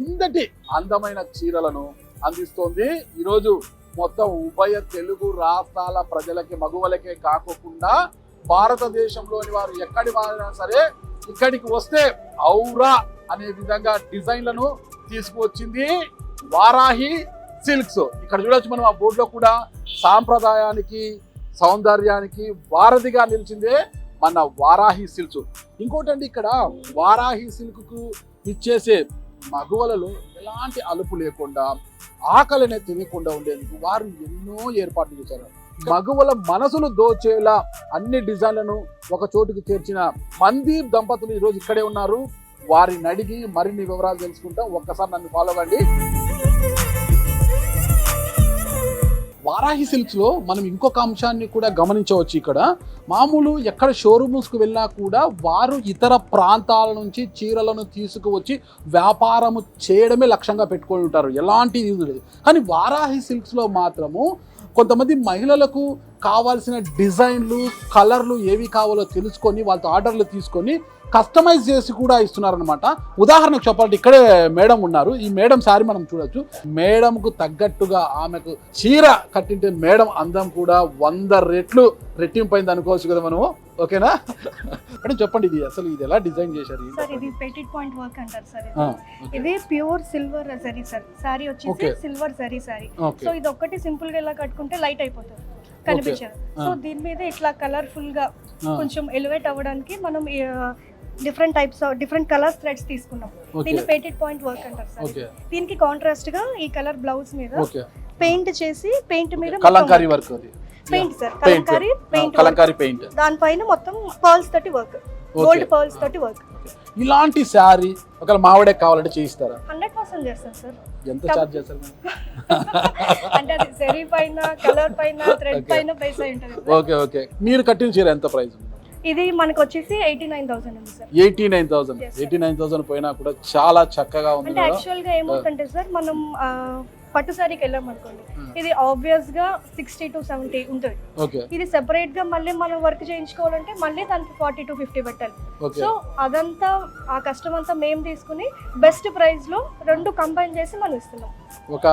క్రిందటి అందమైన చీరలను అందిస్తోంది. ఈరోజు మొత్తం ఉభయ తెలుగు రాష్ట్రాల ప్రజలకి మగువలకే కాకుండా భారతదేశంలోని వారు ఎక్కడి వారైనా సరే ఇక్కడికి వస్తే ఔరా అనే విధంగా డిజైన్లను తీసుకువచ్చింది వారాహి సిల్క్స్. ఇక్కడ చూడొచ్చు మనం ఆ బోర్డులో కూడా సాంప్రదాయానికి సౌందర్యానికి వారధిగా నిలిచిందే మన వారాహి సిల్క్స్. ఇంకోటండి, ఇక్కడ వారాహి సిల్క్ కు ఇచ్చేసే మగువలలో ఎలాంటి అలుపు లేకుండా ఆకలినే తినకుండా ఉండేందుకు వారు ఎన్నో ఏర్పాట్లు చేశారు. మగువల మనసులు దోచేలా అన్ని డిజైన్లను ఒక చోటుకు చేర్చిన మందీప్ దంపతులు ఈరోజు ఇక్కడే ఉన్నారు. వారిని అడిగి మరిన్ని వివరాలు తెలుసుకుంటాం. ఒక్కసారి నన్ను ఫాలో అవ్వండి. వారాహి సిల్క్స్ లో మనం ఇంకొక అంశాన్ని కూడా గమనించవచ్చు. ఇక్కడ మామూలు ఎక్కడ షోరూమ్స్కి వెళ్ళినా కూడా వారు ఇతర ప్రాంతాల నుంచి చీరలను తీసుకువచ్చి వ్యాపారము చేయడమే లక్ష్యంగా పెట్టుకొని ఉంటారు, ఎలాంటి ఇది లేదు. కానీ వారాహి సిల్క్స్లో మాత్రము కొంతమంది మహిళలకు కావాల్సిన డిజైన్లు కలర్లు ఏవి కావాలో తెలుసుకొని వాళ్ళతో ఆర్డర్లు తీసుకొని కస్టమైజ్ చేసి కూడా ఇస్తున్నారనమాట. ఉదాహరణకు చెప్పాలంటే ఇక్కడే మేడం ఉన్నారు. ఈ మేడం సారీ మనం చూడొచ్చు. మేడంకు తగ్గట్టుగా ఆమెకు చీర కట్టింటే మేడం అందం కూడా 100 రెట్లు రెట్టింపైంది అనుకోవచ్చు కదా మనము. ఓకేనా మేడం, చెప్పండి ఇది అసలు ఇది ఎలా డిజైన్ చేశారు? సార్ ఇది పెటిట్ పాయింట్ వర్క్ అంటారు సార్. ఇది pure silver zari sir. Sorry వచ్చేసి సిల్వర్ జరీ సారీ. సో ఇది ఒక్కటి సింపుల్ గా ఇలా కట్టుకుంటే లైట్ అయిపోతుంది, కనిపించదు. సో దీని మీద ఇట్లా కలర్ఫుల్ గా కొంచెం ఎలివేట్ అవ్వడానికి మనం డిఫరెంట్ కలర్స్ థ్రెడ్స్ తీసుకున్నాం. దీన్ని పెటిట్ పాయింట్ వర్క్ అంటారు సార్. దీనికి కాంట్రాస్ట్ గా ఈ కలర్ బ్లౌజ్ మీద పెయింట్ చేసి పెయింట్ మీద Kalamkari work, paint sir Kalamkari paint, దానిపైన మొత్తం పర్ల్స్ తోటి వర్క్, గోల్డ్ పర్ల్స్ తోటి వర్క్. ఇలాంటి శారీ ఒకవేళ మావిడే కావాలంటే చేయిస్తారా? 100% చేస్తాం సార్. ఎంత చార్జ్ చేస్తారు? అంటే అది జరీ పైన కలర్ పైన థ్రెడ్ పైన ప్రైస్ అయి ఉంటుంది. Okay okay. మీరు కట్టిన చీర ఎంత ప్రైస్? ఇది మనకు వచ్చేసి 89,000 ఉంది సార్. 89,000 పోయినా కూడా చాలా చక్కగా ఉంది. అంటే యాక్చువల్ గా ఏమవుతుంటే సార్, మనం పట్టు సారీకి వెళ్ళాం అనుకోండి, ఇది ఆబ్వియస్ గా 60 to 70 ఉంటుంది. ఇది సెపరేట్ గా మళ్ళీ మనం వర్క్ చేయించుకోవాలంటే మళ్ళీ దానికి 40 to 50 పెట్టాలి. సో అదంతా ఆ కష్టం అంతా మేము తీసుకుని బెస్ట్ ప్రైస్ లో రెండు కంబైన్ చేసి మనం ఇస్తున్నాం. ఒక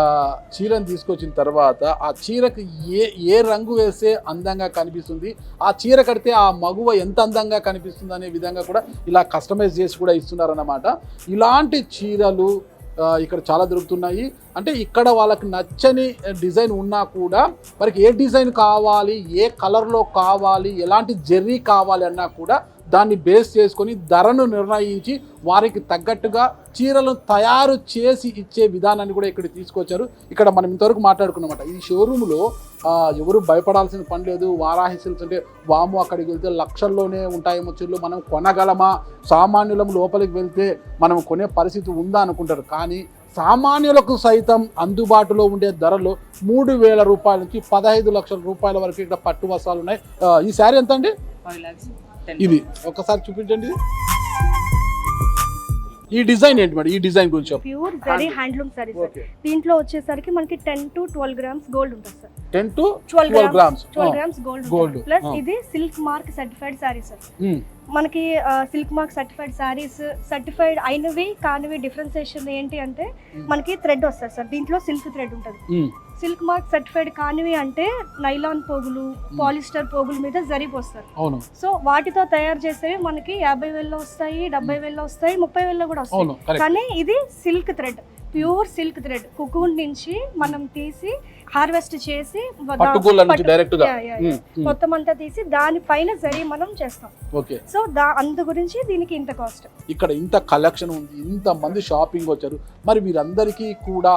చీరను తీసుకొచ్చిన తర్వాత ఆ చీరకు ఏ రంగు వేస్తే అందంగా కనిపిస్తుంది, ఆ చీర కడితే ఆ మగువ ఎంత అందంగా కనిపిస్తుంది అనే విధంగా కూడా ఇలా కస్టమైజ్ చేసి కూడా ఇస్తున్నారన్నమాట. ఇలాంటి చీరలు ఇక్కడ చాలా దొరుకుతున్నాయి. అంటే ఇక్కడ వాళ్ళకి నచ్చని డిజైన్ ఉన్నా కూడా వారికి ఏ డిజైన్ కావాలి, ఏ కలర్లో కావాలి, ఎలాంటి జెర్రీ కావాలి అన్నా కూడా దాన్ని బేస్ చేసుకొని ధరను నిర్ణయించి వారికి తగ్గట్టుగా చీరలను తయారు చేసి ఇచ్చే విధానాన్ని కూడా ఇక్కడ తీసుకొచ్చారు. ఇక్కడ మనం ఇంతవరకు మాట్లాడుకున్నమాట. ఈ షోరూంలో ఎవరు భయపడాల్సిన పని లేదు. వారాహి సిల్క్స్ అంటే వాము అక్కడికి వెళ్తే లక్షల్లోనే ఉంటాయేమో చీరలు, మనం కొనగలమా, సామాన్యులం లోపలికి వెళ్తే మనం కొనే పరిస్థితి ఉందా అనుకుంటారు. కానీ సామాన్యులకు సైతం అందుబాటులో ఉండే ధరలు 3,000 రూపాయల నుంచి 15 లక్షల రూపాయల వరకు ఇక్కడ పట్టు వస్త్రాలు ఉన్నాయి. ఈ శారీ ఎంత అండి? 5 lakhs. ఇది ఒకసారి చూపించండి. ఈ డిజైన్ ఏంటి మేడం? ఈ డిజైన్ గురించి pure zari handloom sari sir. దీంట్లో వచ్చేసరికి మనకి 10 to 12 grams గోల్డ్ ఉంటుంది సార్. 10 to 12 grams గోల్డ్ ప్లస్ ఇది silk mark certified sari sir. మనకి silk mark certified saris certified అయినవి కానివి డిఫరెన్సియేషన్ ఏంటి అంటే మనకి థ్రెడ్ వస్తుంది సార్. దీంట్లో సిల్క్ థ్రెడ్ ఉంటుంది. సిల్క్ మార్క్ సర్టిఫైడ్ కానివి అంటే నైలాన్ పోగులు, పాలిస్టర్ పోగుల మీద జరీ పోస్తారు. సో వాటితో తయారు చేసేవి మనకి 50,000 వస్తాయి, 70,000 వస్తాయి, 30,000 కూడా వస్తాయి. కానీ ఇది silk thread, pure silk thread cocoon నుంచి మనం తీసి హార్వెస్ట్ చేసి మొత్తం అంతా తీసి దానిపైన జరీ మనం చేస్తాం. సో అందు గురించి దీనికి ఇంత కాస్ట్. ఇక్కడ ఇంత కలెక్షన్ ఉంది, ఇంత మంది షాపింగ్ వచ్చారు. మరి వీరందరికీ కూడా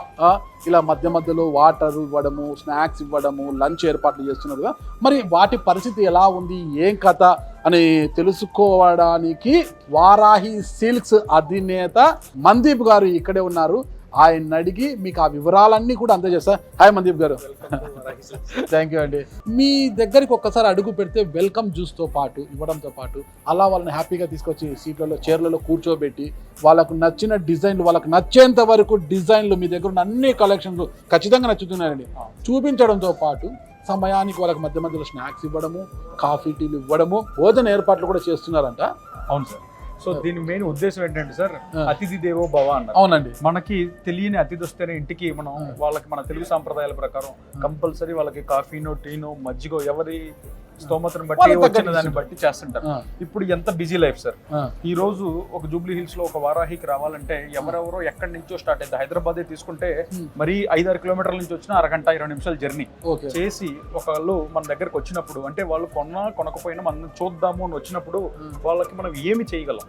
ఇలా మధ్య మధ్యలో వాటర్ ఇవ్వడము, స్నాక్స్ ఇవ్వడము, లంచ్ ఏర్పాట్లు చేస్తున్నారు కదా. మరి వాటి పరిస్థితి ఎలా ఉంది, ఏం కథ అని తెలుసుకోవడానికి వారాహి సిల్క్స్ అధినేత మందీప్ గారు ఇక్కడే ఉన్నారు. ఆయన అడిగి మీకు ఆ వివరాలన్నీ కూడా అందజేస్తా. హాయ్ మందీప్ గారు. థ్యాంక్ యూ అండి. మీ దగ్గరికి ఒక్కసారి అడుగు పెడితే వెల్కమ్ జ్యూస్తో పాటు ఇవ్వడంతో పాటు అలా వాళ్ళని హ్యాపీగా తీసుకొచ్చి సీట్లలో చైర్లలో కూర్చోబెట్టి వాళ్ళకు నచ్చిన డిజైన్లు, వాళ్ళకు నచ్చేంత వరకు డిజైన్లు మీ దగ్గర ఉన్న అన్ని కలెక్షన్లు ఖచ్చితంగా నచ్చుతున్నాయండి చూపించడంతో పాటు సమయానికి వాళ్ళకి మధ్య మధ్యలో స్నాక్స్ ఇవ్వడము, కాఫీ టీలు ఇవ్వడము, భోజన ఏర్పాట్లు కూడా చేస్తున్నారంట. అవును సార్. సో దీని మెయిన్ ఉద్దేశం ఏంటంటే సార్, అతిథి దేవో భవ అన్నారు. అవునండి. మనకి తెలియని అతిథి వస్తేనే ఇంటికి మనం వాళ్ళకి మన తెలుగు సాంప్రదాయాల ప్రకారం కంపల్సరీ వాళ్ళకి కాఫీనో టీనో మజ్జిగో ఎవరి స్తోమతను బట్టి వచ్చిన దాన్ని బట్టి చేస్తుంటారు. ఇప్పుడు ఎంత బిజీ లైఫ్ సార్. ఈ రోజు ఒక జూబ్లీ హిల్స్ లో ఒక వారాహికి రావాలంటే ఎవరెవరో ఎక్కడి నుంచో స్టార్ట్ అయితే హైదరాబాద్ తీసుకుంటే మరి 5-6 కిలోమీటర్ల నుంచి వచ్చిన అరగంట 20 నిమిషాలు జర్నీ చేసి ఒకళ్ళు మన దగ్గరకు వచ్చినప్పుడు, అంటే వాళ్ళు కొనకపోయినా మనం చూద్దాము అని వచ్చినప్పుడు వాళ్ళకి మనం ఏమి చేయగలం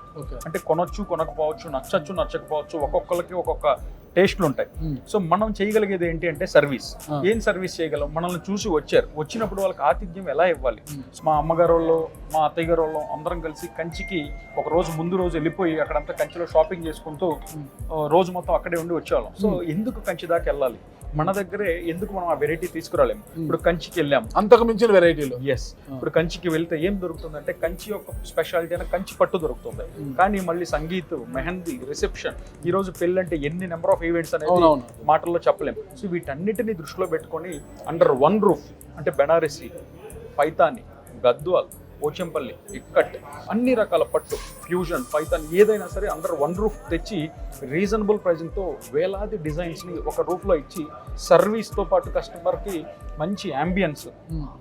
అంటే కొనొచ్చు కొనకపోవచ్చు, నచ్చకపోవచ్చు, ఒక్కొక్కరికి ఒక్కొక్క టేస్ట్లు ఉంటాయి. సో మనం చేయగలిగేది ఏంటి అంటే సర్వీస్. ఏం సర్వీస్ చేయగలం? మనల్ని చూసి వచ్చినప్పుడు వాళ్ళకి ఆతిథ్యం ఎలా ఇవ్వాలి? మా అమ్మగారు వాళ్ళు, మా అత్తయ్య గారు వాళ్ళు అందరం కలిసి కంచికి ఒక రోజు ముందు రోజు వెళ్ళిపోయి అక్కడంతా కంచిలో షాపింగ్ చేసుకుంటూ రోజు మొత్తం అక్కడే ఉండి వచ్చేవాళ్ళం. సో ఎందుకు కంచి దాకా వెళ్ళాలి? మన దగ్గరే ఎందుకు మనం ఆ వెరైటీ తీసుకురాలేము? ఇప్పుడు కంచికి వెళ్ళాము, అంతకు మించిన వెరైటీలు. ఇప్పుడు కంచికి వెళ్తే ఏం దొరుకుతుందంటే కంచి యొక్క స్పెషాలిటీ అయినా కంచి పట్టు దొరుకుతుంది. కానీ మళ్ళీ సంగీత్, మెహందీ, రిసెప్షన్, ఈ రోజు పెళ్ళి అంటే ఎన్ని నెంబర్ ఆఫ్ ఈవెంట్స్ అనేది మాటల్లో చెప్పలేము. సో వీటన్నిటిని దృష్టిలో పెట్టుకొని అండర్ వన్ రూఫ్ అంటే బెనారసి, పైతాని, గద్వాల్, పోచంపల్లి, ఇక్కట్, అన్ని రకాల పట్టు, ఫ్యూజన్, పైతాన్ ఏదైనా సరే అండర్ వన్ రూఫ్ తెచ్చి రీజనబుల్ ప్రైజింగ్తో వేలాది డిజైన్స్ని ఒక రూఫ్లో ఇచ్చి సర్వీస్తో పాటు కస్టమర్కి మంచి ambience,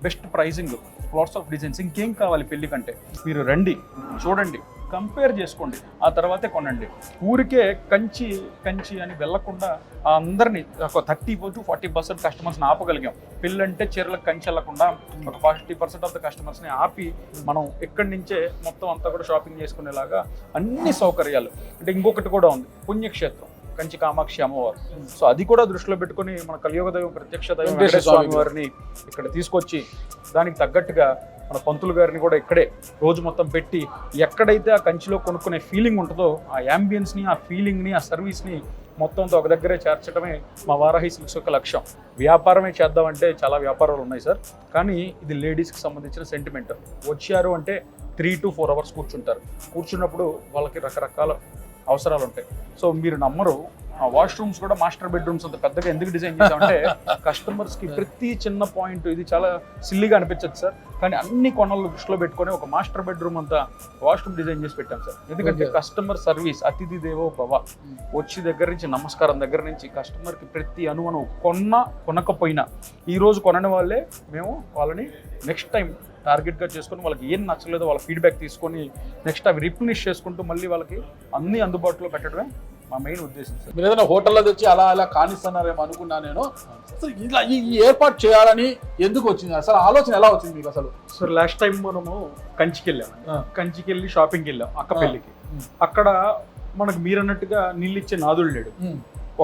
best pricing, flats of designs. ఇంకేం కావాలి పెళ్లి కంటే? మీరు రండి, చూడండి, కంపేర్ చేసుకోండి, ఆ తర్వాతే కొనండి. ఊరికే కంచి అని వెళ్ళకుండా అందరినీ ఒక 30-40% కస్టమర్స్ని ఆపగలిగాం. పెళ్ళంటే చీరలకు కంచి వెళ్ళకుండా ఒక 40% ఆఫ్ ద కస్టమర్స్ని ఆపి మనం ఇక్కడి నుంచే మొత్తం అంతా కూడా షాపింగ్ చేసుకునేలాగా అన్ని సౌకర్యాలు. అంటే ఇంకొకటి కూడా ఉంది, పుణ్యక్షేత్రం కంచి కామాక్షి అమ్మవారు. సో అది కూడా దృష్టిలో పెట్టుకుని మన కలియుగ దైవం, ప్రత్యక్ష దైవం వెంకటేశ్వర స్వామి వారిని ఇక్కడ తీసుకొచ్చి దానికి తగ్గట్టుగా మన పంతులు గారిని కూడా ఇక్కడే రోజు మొత్తం పెట్టి ఎక్కడైతే ఆ కంచిలో కొనుక్కునే ఫీలింగ్ ఉంటుందో ఆ యాంబియన్స్ని, ఆ ఫీలింగ్ని, ఆ సర్వీస్ని మొత్తంతో ఒక దగ్గరే చేర్చడమే మా వారాహి సిల్క్స్ యొక్క లక్ష్యం. వ్యాపారమే చేద్దామంటే చాలా వ్యాపారాలు ఉన్నాయి సార్, కానీ ఇది లేడీస్కి సంబంధించిన సెంటిమెంట్. వచ్చారు అంటే 3 to 4 hours కూర్చున్నప్పుడు వాళ్ళకి రకరకాల అవసరాలు ఉంటాయి. సో మీరు నమ్మరు, ఆ వాష్రూమ్స్ కూడా మాస్టర్ బెడ్రూమ్స్ అంత పెద్దగా ఎందుకు డిజైన్ చేసామంటే కస్టమర్స్కి ప్రతి చిన్న పాయింట్, ఇది చాలా సిల్లీగా అనిపించదు సార్, కానీ అన్ని కొనలు దృష్టిలో పెట్టుకొని ఒక మాస్టర్ బెడ్రూమ్ అంతా వాష్రూమ్ డిజైన్ చేసి పెట్టాం సార్. ఎందుకంటే కస్టమర్ సర్వీస్, అతిథి దేవో భవ. వచ్చి దగ్గర నుంచి నమస్కారం దగ్గర నుంచి కస్టమర్కి ప్రతి అణువను కొనకపోయినా ఈరోజు కొనని వాళ్ళే మేము వాళ్ళని నెక్స్ట్ టైం టార్గెట్గా చేసుకొని వాళ్ళకి ఏం నచ్చలేదో వాళ్ళ ఫీడ్బ్యాక్ తీసుకొని నెక్స్ట్ అవి రిప్లినిష్ చేసుకుంటూ మళ్ళీ వాళ్ళకి అన్ని అందుబాటులో పెట్టడమే మా మెయిన్ ఉద్దేశం సార్. మీరు ఏదైనా హోటల్లో తెచ్చి అలా కానిస్తున్నారేమో అనుకున్నా నేను. అసలు ఇలా ఈ ఏర్పాటు చేయాలని ఎందుకు వచ్చింది? అసలు ఆలోచన ఎలా వచ్చింది మీకు అసలు? సార్ లాస్ట్ టైం మనము కంచికి వెళ్ళాము, కంచికి వెళ్ళి షాపింగ్కి వెళ్ళాం అక్క పెళ్ళికి. అక్కడ మనకు మీరన్నట్టుగా నీళ్ళు ఇచ్చే నాదుడు లేడు,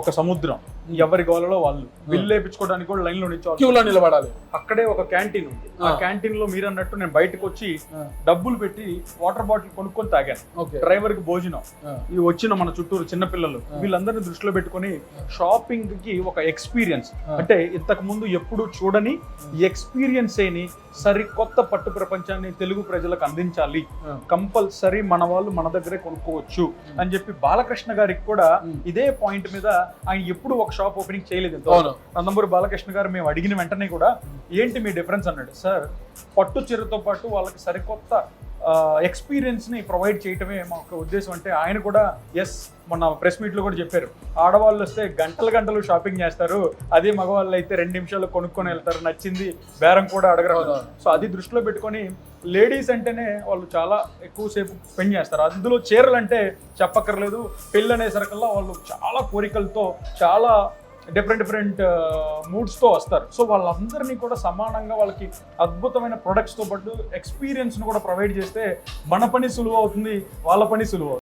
ఒక సముద్రం, ఎవరి గోలలో వాళ్ళు బిల్లు వేయించుకోవడానికి కూడా లైన్లో క్యూలో నిలబడాలి. అక్కడే ఒక క్యాంటీన్ ఉంది, ఆ క్యాంటీన్ లో మీరు అన్నట్టు నేను బయటకు వచ్చి డబ్బులు పెట్టి వాటర్ బాటిల్ కొనుక్కొని తాగాను. డ్రైవర్ కి భోజనం, ఈ వచ్చిన మన చుట్టూరు చిన్నపిల్లలు, వీళ్ళందరినీ దృష్టిలో పెట్టుకొని షాపింగ్ కి ఒక ఎక్స్పీరియన్స్, అంటే ఇంతకు ముందు ఎప్పుడు చూడని ఎక్స్పీరియన్స్ ఏని సరికొత్త పట్టు ప్రపంచాన్ని తెలుగు ప్రజలకు అందించాలి, కంపల్సరీ మన వాళ్ళు మన దగ్గరే కొనుక్కోవచ్చు అని చెప్పి బాలకృష్ణ గారికి కూడా ఇదే పాయింట్ మీద ఆయన ఎప్పుడు ఒక షాప్ ఓపెనింగ్ చేయలేదు. నందమూరి బాలకృష్ణ గారు మేము అడిగిన వెంటనే కూడా ఏంటి మీ డిఫరెన్స్ అన్నాడు. సార్, పట్టు చీరతో పాటు వాళ్ళకి సరికొత్త ఎక్స్పీరియన్స్ని ప్రొవైడ్ చేయటమే మా ఒక ఉద్దేశం. అంటే ఆయన కూడా మొన్న ప్రెస్ మీట్లో కూడా చెప్పారు, ఆడవాళ్ళు వస్తే గంటలు షాపింగ్ చేస్తారు, అదే మగవాళ్ళు అయితే 2 నిమిషాలు కొనుక్కొని వెళ్తారు, నచ్చింది బేరం కూడా అడగరాదు. సో అది దృష్టిలో పెట్టుకొని లేడీస్ అంటేనే వాళ్ళు చాలా ఎక్కువసేపు స్పెండ్ చేస్తారు. అందులో చీరలు అంటే చెప్పక్కర్లేదు. పెళ్ళి అనేసరికల్లా వాళ్ళు చాలా కోరికలతో, చాలా డిఫరెంట్ మూడ్స్తో వస్తారు. సో వాళ్ళందరినీ కూడా సమానంగా వాళ్ళకి అద్భుతమైన ప్రొడక్ట్స్తో పాటు ఎక్స్పీరియన్స్ను కూడా ప్రొవైడ్ చేస్తే మన పని సులువు అవుతుంది, వాళ్ళ పని సులువు అవుతుంది.